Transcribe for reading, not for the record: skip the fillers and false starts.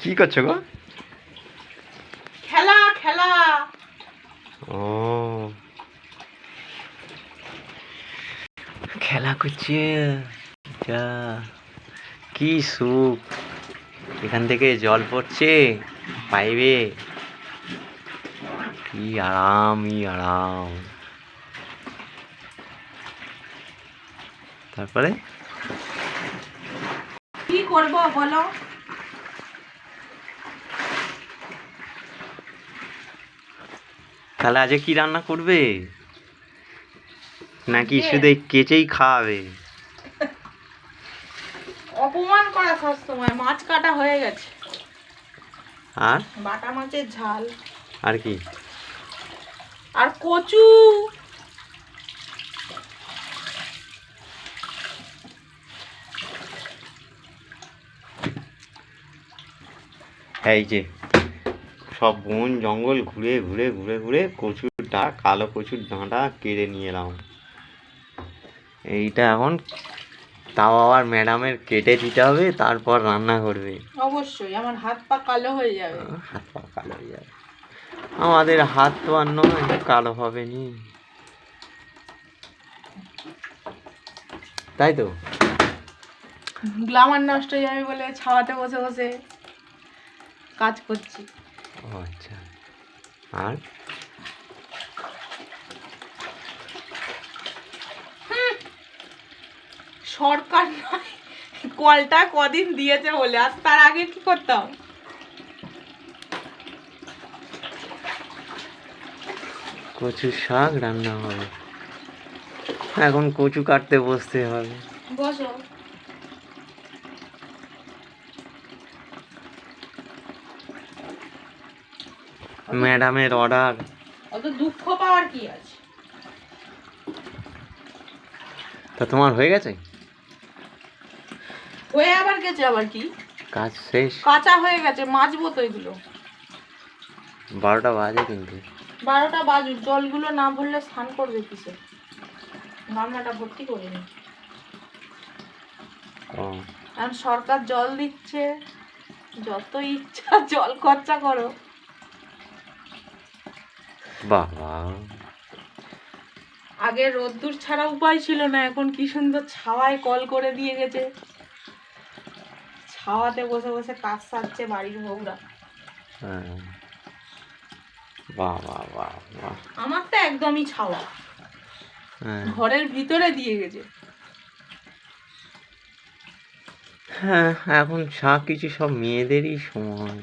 কি করছো গো? খেলা খেলা। ও খেলা করছে, যা কি সুখ! এখান থেকে জল পড়ছে পাইবে, কি আরামই আরাম। তারপরে কি করবো বলো? তাহলে আজকে কি রান্না করবে, নাকি আজকে? শুধু কেচেই খাওয়াবে? অপমান করা সব সময়। মাছ কাটা হয়ে গেছে, আর বাটা মাছের ঝাল আর কি? আর কচু। এই যে সব বন জঙ্গল ঘুরে ঘুরে ঘুরে ঘুরে কচুর কালো কচুর ডাঁটা কেড়ে নিয়ে এলাম। এইটা এখন তাও আবার ম্যাডামের কেটে দিতে হবে, তারপর রান্না করবে। অবশ্যই আমার হাত পা কালো হয়ে যাবে। হাত পা কালো হয়ে যাবে। আমাদের হাত তো আর নয় কালো হবে নি, তাই তো? গ্লামার নষ্ট হয়ে যাবে বলে ছাওয়াতে বসে বসে কাজ করছি। ও আচ্ছা। আর সরকার নয়, কলটা কদিন দিয়েছে বলে, আর তার আগে কি করতাম? কচু শাক রান্না হবে, এখন কচু কাটতে বসতে হবে। বসো। ম্যাডামের অর্ডার। অত দুঃখ পাওয়ার কি আছে? তা তোমার হয়ে গেছে? হয়ে আবার গেছে আবার কি? কাজ শেষ? কাঁচা হয়ে গেছে, মাজবো তো এগুলো। 12টা বাজে কিন্তু। 12টা বাজুক, জলগুলো না ভরলে স্নান করবে কিসে? গামলাটা ভর্তি করে নি। ও এখন সরকার জল দিচ্ছে, যত ইচ্ছা জল খরচা করো। বাবা, আগে রোদ্দুর ছাড়া উপায় ছিল না, এখন কি সুন্দর ছাওয়ায় কল করে দিয়ে গেছে। ছাওয়াতে বসে বসে কাজ সারছে বাড়ির বউরা। হ্যাঁ, বাহ বাহ বাহ বাহ। আমার তো একদমই ছাওয়া, হ্যাঁ ঘরের ভিতরে দিয়ে গেছে। হ্যাঁ, এখন সব কিছু সব মেয়েদেরই সময়।